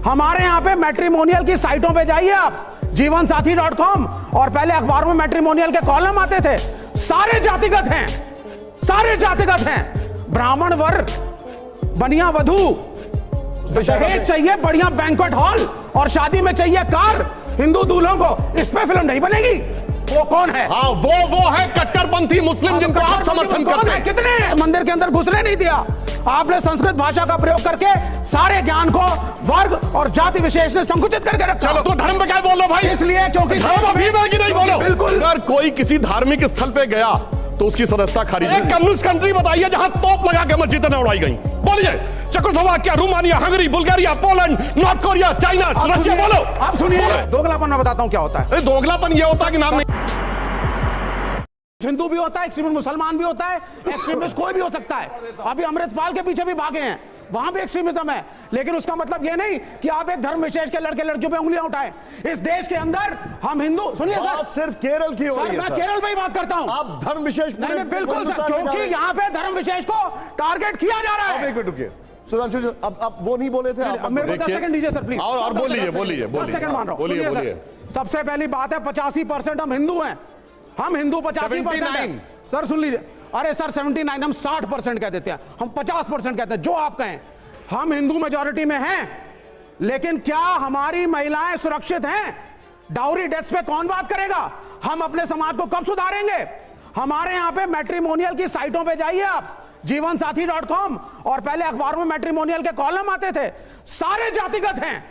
हमारे यहाँ पे मैट्रिमोनियल की साइटों पे जाइए आप, जीवनसाथी.com, और पहले अखबार में मैट्रिमोनियल के कॉलम आते थे। सारे जातिगत हैं, सारे जातिगत हैं। ब्राह्मण वर, बनिया वधू, दहेज चाहिए बढ़िया बैंक्वेट हॉल और शादी में चाहिए कार हिंदू दूल्हों को, इस पे फिल्म नहीं बनेगी। वो कौन है? हाँ, वो है कट्टरपंथी मुस्लिम जिनको आप समर्थन करते हैं। कितने मंदिर के अंदर घुसने नहीं दिया आपने? संस्कृत भाषा का प्रयोग करके सारे ज्ञान को वर्ग और जाति विशेष ने संकुचित करके रखा। चलो तो धर्म पे क्या बोल रहे भाई? इसलिए क्योंकि धर्म अभी में कि नहीं बोलो। बिल्कुल। अगर कोई किसी धार्मिक स्थल पे गया तो उसकी सदस्यता खारिज। एक कम्युनिस्ट कंट्री बताइए जहां तोप लगा के मस्जिदें उड़ाई गई। बोलिए, Czechoslovakia, Romania, Hungary, Bulgaria, Poland, north Korea, China, Russia. बोलो, आप सुनिए। दोगलापन मैं बताता हूं क्या होता है। दोगलापन ये होता है कि नाम नहीं, हिंदू भी होता है, एक्सट्रीमिस्ट मुसलमान भी होता है, एक्सट्रीमिस्ट कोई भी हो सकता है। अभी अमृतपाल के पीछे भी भागे हैं, वहां भी एक्सट्रीमिज्म है, लेकिन उसका मतलब ये नहीं कि आप एक धर्म विशेष के लड़के लड़कियों पे उंगलियां उठाएं। इस देश के अंदर हम हिंदू, सुनिए सर, सिर्फ केरल की हो रही है। मैं केरल पे ही बात करता हूं। आप धर्म विशेष नहीं, बिल्कुल सर, क्योंकि यहाँ पे धर्म विशेष को टारगेट किया जा रहा है। एक मिनट रुकिए सुधांशु जी, अब वो नहीं बोले थे आप। मेरे को 10 सेकंड दीजिए सर प्लीज। और बोलिए 10 सेकंड मान रहा हूं। बोलिए। सबसे पहली बात है 85% हम हिंदू हैं, हम हिंदू 85% हैं। सर सुन लीजिए, अरे सर 79, हम 60% कह देते हैं, हम 50% कहते हैं, जो आप कहें। हम हिंदू मेजॉरिटी में हैं, लेकिन क्या हमारी महिलाएं सुरक्षित हैं? डाउरी डेथ्स पे कौन बात करेगा? हम अपने समाज को कब सुधारेंगे? हमारे यहां पे मैट्रिमोनियल की साइटों पे जाइए आप, जीवनसाथी.com, और पहले अखबार में मैट्रिमोनियल के कॉलम आते थे। सारे जातिगत हैं,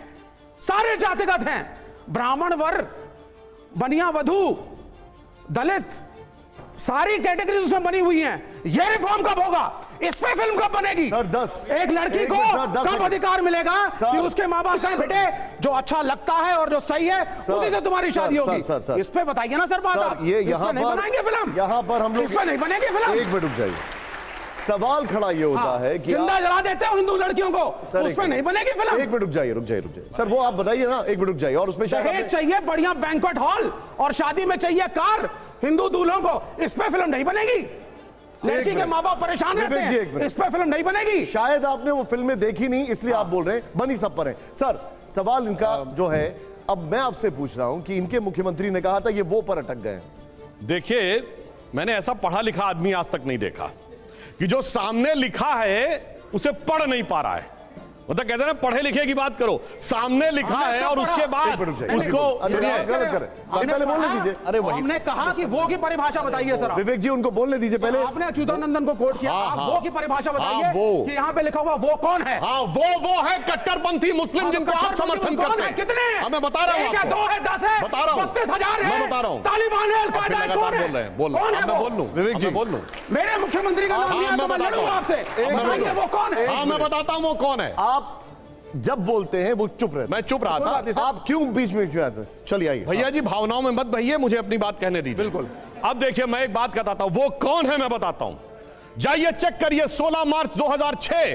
सारे जातिगत हैं। ब्राह्मण वर, बनिया वधू, दलित, सारी कैटेगरीज उसमें बनी हुई हैं। ये रिफॉर्म कब होगा? इस पे फिल्म कब बनेगी? सर 10 एक लड़की को कब अधिकार मिलेगा कि उसके माँ बाप कहें बेटे जो अच्छा लगता है और जो सही है उसी से तुम्हारी शादी होगी? इस पे बताइए ना सर बात आप। ये यहाँ नहीं बनाएंगे फिल्म, यहाँ पर हम लोग इस पे नहीं बनेगी फिल्म। एक मिनट रुक जाइए। सवाल खड़ा ये होता है कि जिंदा जला देते हो हिंदू लड़कियों को, उस पे नहीं बनेगी फिल्म। एक मिनट रुक जाइए सर, वो आप बताइए ना, एक मिनट रुक जाइए। और उसमें दहेज चाहिए बढ़िया बैंक्वेट हॉल और शादी में चाहिए कार हिंदू दूल्हों को, इस पे फिल्म नहीं बनेगी। लड़की के माँ बाप परेशान रहते हैं, इस पे फिल्म नहीं बनेगी। शायद आपने वो फिल्में देखी नहीं, इसलिए आप बोल रहे हैं, बनी सब पर है। सर सवाल इनका जो है, अब मैं आपसे पूछ रहा हूं कि इनके मुख्यमंत्री ने कहा था ये वो पर अटक गए। देखिए, मैंने ऐसा पढ़ा लिखा आदमी आज तक नहीं देखा कि जो सामने लिखा है उसे पढ़ नहीं पा रहा है। मतलब कहते हैं ना, पढ़े लिखे की बात करो, सामने लिखा है और उसके बाद उसको गलत कर पहले बोलने दीजिए। अरे हमने कहा कि वो की परिभाषा बताइए सर। विवेक जी उनको बोलने दीजिए पहले। आपने अच्युतानंदन को कोट किया, आप वो की परिभाषा बताइए कि यहाँ पे लिखा हुआ वो कौन है? हाँ, वो है कट्टरपंथी मुस्लिम जिनको आप समर्थन करते हैं। कितने? मैं बता रहा हूँ, 1 है, 2 है, 10 है, बता रहा हूँ, 32,000 है, मैं बता रहा हूँ। तालिबान है, अल-कायदा है, कौन है? विवेक जी बोल लूं? मेरे मुख्यमंत्री का नाम लिया तो मैं लड़ूंगा आपसे। वो कौन है? हाँ, मैं बताता हूँ वो कौन है। आप जब बोलते हैं वो चुप रहते। मैं चुप रहा था, आप क्यों बीच में क्यों आते? चलिए आइए। भैया जी भावनाओं में मत बहिए, मुझे अपनी बात कहने दीजिए। बिल्कुल। अब देखिए, मैं एक बात बताता हूं, वो कौन है मैं बताता हूं। जाइए चेक करिए, 16 मार्च 2006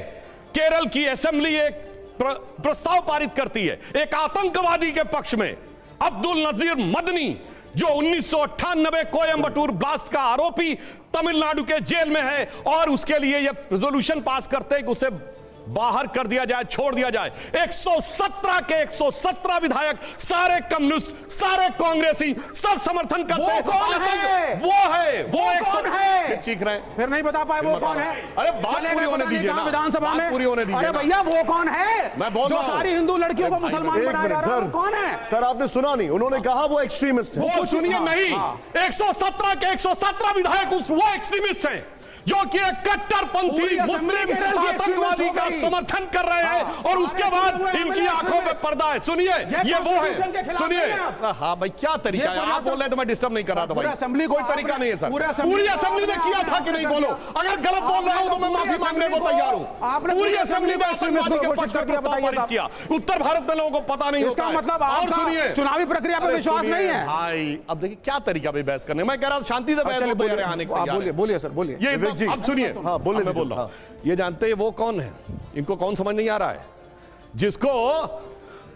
केरल की असेंबली एक प्रस्ताव पारित करती है एक आतंकवादी के पक्ष में, अब्दुल नजीर मदनी, जो 1998 कोयंबटूर ब्लास्ट का आरोपी तमिलनाडु के जेल में है, और उसके लिए यह रेजोल्यूशन पास करते हैं कि उसे बाहर कर दिया जाए, छोड़ दिया जाए। 117 के 117 विधायक, सारे कम्युनिस्ट, सारे कांग्रेसी, सब समर्थन करते हैं। वो कौन है? वो कौन है? चीख रहे हैं, फिर नहीं बता पाए वो कौन है? अरे बात पूरी होने दीजिए ना, विधानसभा में पूरी होने दीजिए। अरे भैया वो कौन है? मैं बोल रहा हूं, सारी हिंदू लड़कियों को मुसलमान बनाया जा रहा है, वो कौन है? सर आपने सुना नहीं, उन्होंने कहा वो एक्सट्रीमिस्ट है। वो सुनिए नहीं, 117 के 117 विधायक वो एक्सट्रीमिस्ट हैं जो कि एक कट्टरपंथी मुस्लिम आतंकवादी का समर्थन कर रहे हैं, और उसके बाद इनकी आंखों में पर्दा है। सुनिए, ये वो है, सुनिए। हाँ भाई, क्या तरीका है? आप बोल रहे हैं तो मैं डिस्टर्ब नहीं कर रहा था भाई। असेंबली कोई तरीका नहीं है सर। पूरी असेंबली ने किया था कि नहीं? बोलो, अगर गलत बोल रहा हूं तो मैं माफी मांगने को तैयार हूं। पूरी असेंबली में आतंकवादी के पक्ष में प्रस्ताव पारित किया। उत्तर भारत में लोगों को पता नहीं होता, मतलब और सुनिए, चुनावी प्रक्रिया पर विश्वास नहीं है भाई। अब देखिए क्या तरीका भाई बहस करने, मैं कह रहा शांति से बहस होती है, आने को। बोलिए सर, बोलिए। ये अब सुनिए, हाँ, बोल रहा हूं। ये जानते हैं वो कौन है? इनको कौन समझ नहीं आ रहा है? जिसको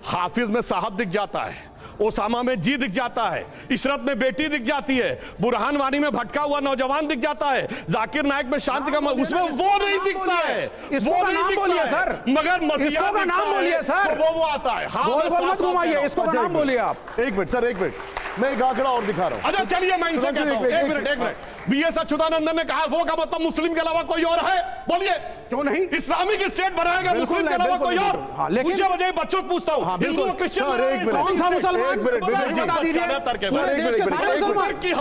हाफिज में साहब दिख जाता है, ओसामा में जी दिख जाता है, इशरत में बेटी दिख जाती है, बुरहान वानी में भटका हुआ नौजवान दिख जाता है, जाकिर नायक में शांति का उसमें वो नहीं दिखता है, वो नहीं दिखता है सर, मगर मसीहा का नाम बोलिए सर, वो आता है। हाँ, बोल मत घुमाइए, इसको का नाम बोलिए आप। एक मिनट सर, एक मिनट, मैं एक आंकड़ा और दिखा रहा हूं। अच्छा चलिए मैं इनसे कहता हूं, एक मिनट बीएस अच्युतानंदन ने कहा वो का मतलब मुस्लिम के अलावा कोई और है, बोलिए क्यों नहीं? इस्लामिक स्टेट बनाएगा मुस्लिम के अलावा कोई और? मुझे वजह बच्चों से पूछता हूं, हिंदू और क्रिश्चियन कौन सा मुसलमान?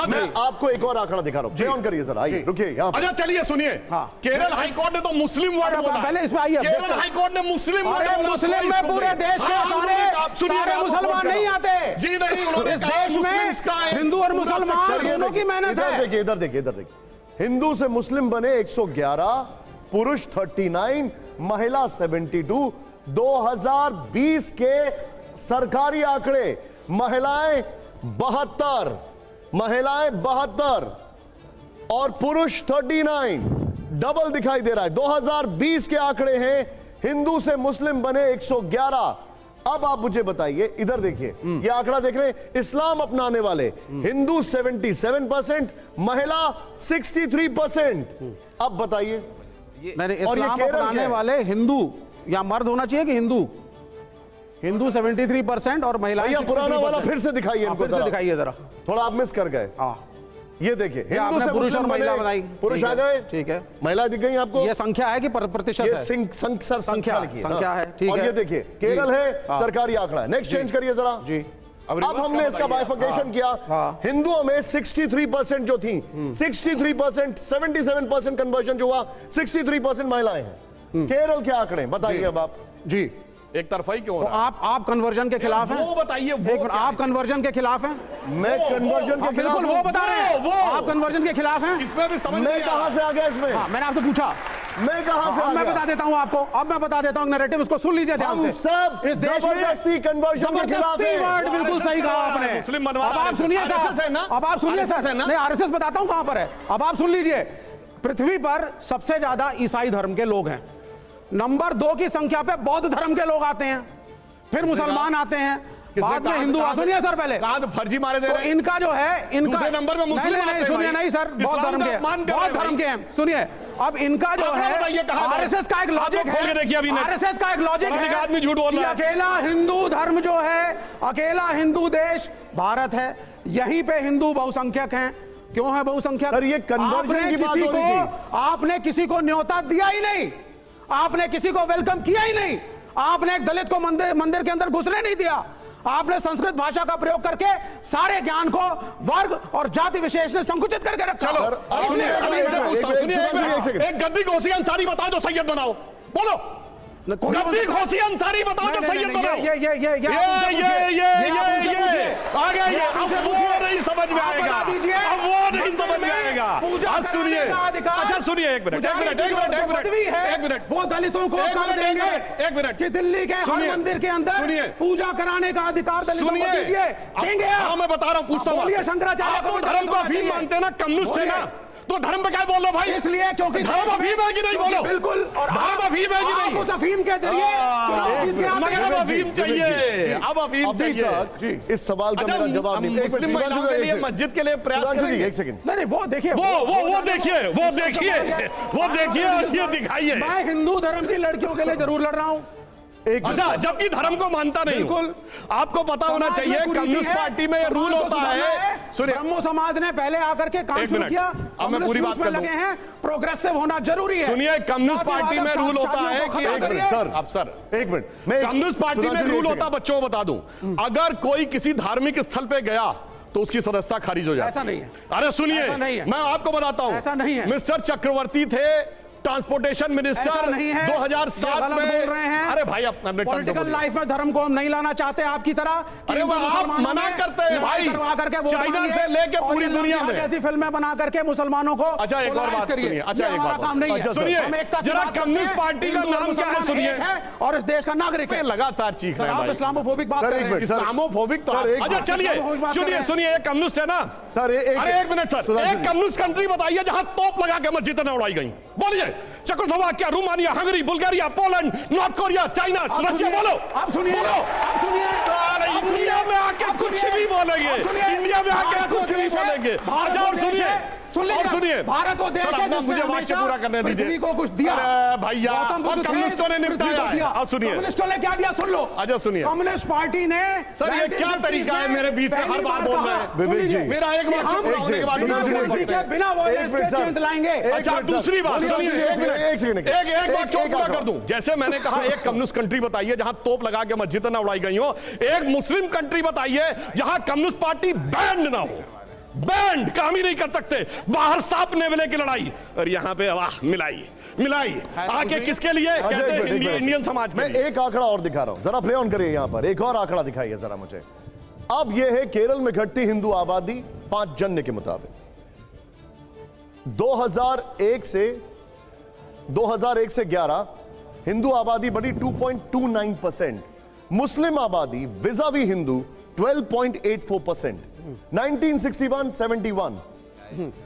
मैं आपको एक और आंकड़ा दिखा रहा हूं, ऑन करिए सर, आइए रुकिए यहां। अच्छा चलिए सुनिए, केरल हाईकोर्ट ने तो मुस्लिम वर्ड बोला, पहले इसमें आइए। केरल हाईकोर्ट ने मुस्लिम मुस्लिम में पूरे देश के सारे मुसलमान नहीं आते जी, नहीं, इस देश में हिंदू और मुसलमान दोनों की मेहनत है। देखिए इधर देखिए, इधर देखिए, हिंदू से मुस्लिम बने 111, पुरुष 39, महिला 72। 2020 के सरकारी आंकड़े महिलाएं 72 और पुरुष 39, डबल दिखाई दे रहा है। 2020 के आंकड़े हैं, हिंदू से मुस्लिम बने 111। अब आप मुझे बताइए, इधर देखिए, ये आंकड़ा देख रहे हैं, इस्लाम अपनाने वाले हिंदू 77%, महिला 63%। अब बताइए, और ये अपनाने वाले हिंदू या मर्द होना चाहिए कि हिंदू 73% और महिलाएं पुराना वाला फिर से दिखाइए, इनको फिर से दिखाइए जरा, थोड़ा आप मिस कर गए। ये देखिए, हिंदू से पुरुष और महिला बनाई, पुरुष आ गए, ठीक है, महिला दिख गई आपको। ये संख्या है कि प्रतिशत ये है? संख्या है, ठीक है। और ये देखिए केरल है, सरकारी आंकड़ा है। नेक्स्ट चेंज करिए जरा जी। अब हमने इसका बाइफिकेशन किया, हिंदुओं में 63% जो थी, 63%, 77% कन्वर्जन जो हुआ, 63% महिलाएं हैं। केरल के आंकड़े बताइए अब आप जी। एक तरफा ही क्यों हो रहा है? आप कन्वर्जन के खिलाफ हैं? वो बताइए, आप कन्वर्जन के खिलाफ हैं? मैं कन्वर्जन के खिलाफ, वो बता रहे हैं, आप कन्वर्जन के खिलाफ हैं? इसमें भी समझ मैं कहां से आ गया इसमें? मैंने आपसे पूछा, मैं कहां से आ गया? मैं बता देता हूं आपको, अब मैं बता देता हूं नैरेटिव, इसको सुन लीजिए ध्यान से। सब इस देश में जबरदस्ती कन्वर्जन के खिलाफ है। वर्ड बिल्कुल सही कहा आपने। मुस्लिम अब आप सुनिए सर, अब आप सुनिए सर, नहीं आरएसएस बताता हूं कहां पर है, अब आप सुन लीजिए। पृथ्वी पर सबसे ज्यादा ईसाई धर्म के लोग हैं, नंबर 2 की संख्या पे बौद्ध धर्म के लोग आते हैं, फिर मुसलमान आते हैं, बाद में हिंदू। सुनिए सर, पहले फर्जी मारे दे रहे हैं। इनका जो है, इनका नंबर में मुस्लिम आते हैं। सुनिए, नहीं सर, बौद्ध धर्म के हैं। सुनिए, अब इनका जो है आरएसएस का एक लॉजिक है, आरएसएस का एक लॉजिक है, आदमी झूठ बोल रहा है। अकेला हिंदू धर्म जो है, अकेला हिंदू देश भारत है, यहीं पे हिंदू बहुसंख्यक हैं। क्यों है बहुसंख्यक? सर ये कन्वर्जन की बात हो रही थी। आपने किसी को न्योता दिया ही नहीं, आपने किसी को वेलकम किया ही नहीं, आपने एक दलित को मंदिर के अंदर घुसने नहीं दिया, आपने संस्कृत भाषा का प्रयोग करके सारे ज्ञान को वर्ग और जाति विशेष ने संकुचित करके रखा। एक गद्दी घोसी अंसारी बताओ जो सैयद बनाओ, बोलो गद्दी घोसी अंसारी बताओ जो सैयद बनाओ। ये आ गया, ये अब वो नहीं समझ में आएगा, अब वो नहीं समझ में आएगा। सुनिए, अच्छा सुनिए, एक मिनट, वो दलितों को एक मिनट कि दिल्ली के हर मंदिर के अंदर पूजा कराने का अधिकार दलितों को दीजिए, देंगे? हाँ मैं बता रहा हूँ, पूछता हूँ, शंकराचार्य को धर्म को अफीम मानते ना, कम्युनिस्ट है ना, तो धर्म पे क्या बोल रहे भाई? इसलिए क्योंकि धर्म अफीम है कि नहीं, बोलो। बिल्कुल, और धर्म अफीम है कि नहीं? उस अफीम के जरिए अब अफीम चाहिए, अब अफीम चाहिए। इस सवाल का मेरा जवाब नहीं। मुस्लिम महिलाओं के लिए मस्जिद के लिए प्रयास करेंगे। एक सेकंड, नहीं वो देखिए, वो देखिए और ये दिखाइए। मैं हिंदू धर्म की लड़कियों के लिए जरूर लड़ रहा हूं। अच्छा, जबकि धर्म को मानता नहीं, बिल्कुल आपको पता होना चाहिए कम्युनिस्ट पार्टी में रूल होता है। सुनिए, ब्रह्मो समाज ने पहले आकर के काम शुरू किया, अब मैं पूरी बात लगे हैं, प्रोग्रेसिव होना जरूरी है। सुनिए, कम्युनिस्ट पार्टी में रूल होता है कि एक मिनट, कम्युनिस्ट पार्टी में रूल होता, बच्चों को बता दूं, अगर कोई किसी धार्मिक स्थल पे गया तो उसकी सदस्यता खारिज हो जाती है। ऐसा नहीं है। अरे सुनिए, मैं आपको बताता हूं, ऐसा नहीं है। मिस्टर चक्रवर्ती थे ट्रांसपोर्टेशन मिनिस्टर 2007 में। बोल रहे हैं। अरे भाई, अपने पॉलिटिकल लाइफ में धर्म को हम नहीं लाना चाहते आपकी तरह। अरे आप मना करते हैं भाई, चाइना से लेके पूरी दुनिया में ऐसी फिल्में बना करके मुसलमानों को। अच्छा एक और बात सुनिए, अच्छा एक बात काम नहीं है। सुनिए, जरा कम्युनिस्ट पार्टी का नाम क्या है सुनिए, और इस देश का नागरिक है। लगातार चीख रहे हैं आप इस्लामोफोबिक बात कर रहे हैं। इस्लामोफोबिक तो अच्छा चलिए, सुनिए, एक कम्युनिस्ट है ना सर, अरे एक मिनट सर, एक कम्युनिस्ट कंट्री बताइए जहां तोप लगा के मस्जिदें उड़ाई गई, बोलिए। Czechoslovakia, Romania, Hungary, Bulgaria, Poland, north Korea, China, Russia, बोलो। आप सुनिए, सारे दुनिया में आके कुछ कुछ भी बोलेंगे, इंडिया में आके कुछ भी बोलेंगे। अच्छा, और सुनिए, और सुनिए, भारत वो देश है जिसने मुझे वाक्य पूरा करने दीजिए। पृथ्वी को कुछ दिया। अरे भैया, गौतम बुद्ध थे, कम्युनिस्टों ने पृथ्वी को निपटाया दिया। है। अब सुनिए, कम्युनिस्टों ने क्या दिया, सुन लो। अच्छा सुनिए, कम्युनिस्ट पार्टी ने सर ये क्या तरीका है मेरे बीच में हर बार बोल रहे हैं? विवेक जी, मेरा एक बार चुप होने के बाद बिना वॉयलेंस के चेंज लाएंगे। अच्छा, दूसरी बात सुनिए, एक बात क्यों पूरा कर दूं? जैसे मैंने कहा, एक कम्युनिस्ट कंट्री बताइए जहां तोप लगा के मस्जिद ना उड़ाई गई हो, एक मुस्लिम कंट्री बताइए जहां कम्युनिस्ट पार्टी बैंड ना हो। बैंड काम ही नहीं कर सकते, बाहर सांप नेवले की लड़ाई, और यहां पे वाह मिलाई आके किसके लिए कहते हैं? इंडियन समाज मैं एक आंकड़ा और दिखा रहा हूं, जरा प्ले ऑन करिए। यहां पर एक और आंकड़ा दिखाइए जरा मुझे। अब यह है केरल में घटती हिंदू आबादी 5 जन के मुताबिक। 2001 से 11 हिंदू आबादी बढ़ी 2.29%, मुस्लिम आबादी विजावी हिंदू 12.84%। 1961-71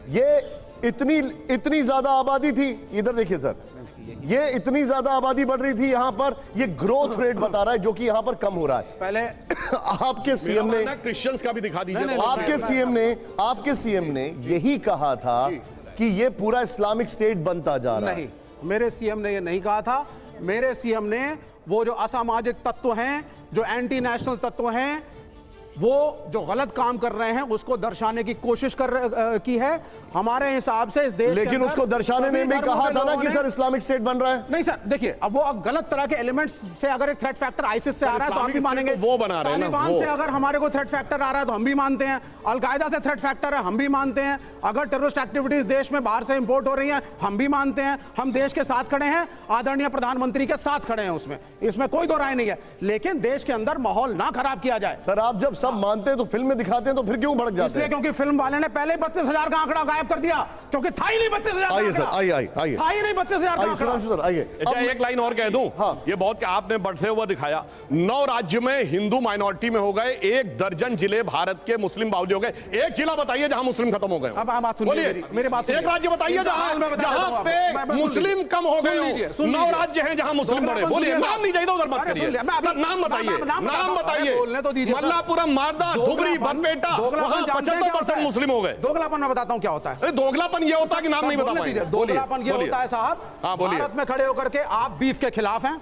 ये इतनी ज्यादा आबादी थी। इधर देखिए सर, ये इतनी ज्यादा आबादी बढ़ रही थी यहां पर, ये ग्रोथ रेट बता रहा है जो कि यहां पर कम हो रहा है। पहले आपके सीएम ने, क्रिश्चियंस का भी दिखा दीजिए। आपके सीएम ने यही कहा था कि ये पूरा इस्लामिक स्टेट बनता जा रहा है। नहीं, मेरे सीएम ने ये नहीं कहा था। मेरे सीएम ने वो जो असामाजिक तत्व हैं, जो एंटी नेशनल तत्व हैं, वो जो गलत काम कर रहे हैं उसको दर्शाने की कोशिश की है। हमारे हिसाब से इस देश लेकिन उसको दर्शाने में भी कहा था ना कि सर इस्लामिक स्टेट बन रहा है। नहीं सर, देखिए, अब वो गलत तरह के एलिमेंट्स से अगर एक थ्रेट फैक्टर आईसिस से आ रहा है तो हम भी मानेंगे। वो बना रहे हैं ना, तालिबान से अगर हमारे को थ्रेट फैक्टर आ रहा है तो हम भी मानते हैं। अलकायदा से थ्रेट फैक्टर है, हम भी मानते हैं। अगर टेररिस्ट एक्टिविटीज देश में बाहर से इंपोर्ट हो रही है, हम भी मानते हैं। हम देश के साथ खड़े हैं, आदरणीय प्रधानमंत्री के साथ खड़े हैं, इसमें कोई दो राय नहीं है। लेकिन देश के अंदर माहौल ना खराब किया जाए। सर आप जब सब मानते हैं तो फिल्म में दिखाते हैं तो फिर क्यों भड़क जाते हैं? इसलिए क्योंकि फिल्म वाले ने पहले 32,000 का आंकड़ा गायब कर दिया, क्योंकि था ही नहीं 32,000। आइए सर, आइए था ही नहीं 32,000 का आंकड़ा। सर आइए। अच्छा, एक लाइन और कह दूं। हाँ। ये बहुत आपने बढ़ते हुआ दिखाया। 9 राज्य में हिंदू माइनॉरिटी में हो गए, 1 दर्जन जिले भारत के मुस्लिम बाहुल्य हो गए। एक जिला बताइए जहां मुस्लिम खत्म हो गए। अब आप बात सुनिए, मेरी बात सुनिए। एक राज्य बताइए जहां पे मुस्लिम कम हो गए। 9 राज्य हैं जहां मुस्लिम बढ़े। बोलिए, नाम नहीं चाहिए, उधर मत करिए। नाम बताइए, नाम बताइए। मल्लापुरम, मारदा, धुबरी, बनपेटा, वहां 75% मुस्लिम हो गए। दोगलापन मैं बताता हूं क्या होता है। दोगलापन ये होता है कि नाम नहीं बता पाएंगे। दोगलापन ये होता है साहब, भारत में खड़े होकर के आप बीफ के खिलाफ हैं,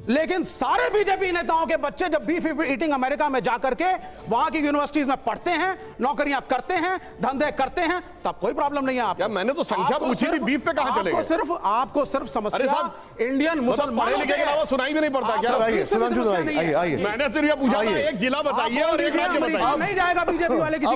लेकिन सारे बीजेपी नेताओं के बच्चे जब बीफ ईटिंग अमेरिका में जाकर के वहां की यूनिवर्सिटीज में पढ़ते हैं, नौकरियां करते हैं, धंधे करते हैं, तब कोई प्रॉब्लम नहीं है आपको। मैंने तो संख्या पूछी थी, बीफ पे कहां चले गए? आपको सिर्फ समस्या इंडियन मुसलमानों पढ़े लिखे के अलावा सुनाई भी नहीं पड़ता क्या? सुधांशु, आइए। मैंने सिर्फ ये पूछा था, एक जिला बताइए और एक राज्य बताइए। नहीं जाएगा बीजेपी वाले किसी का।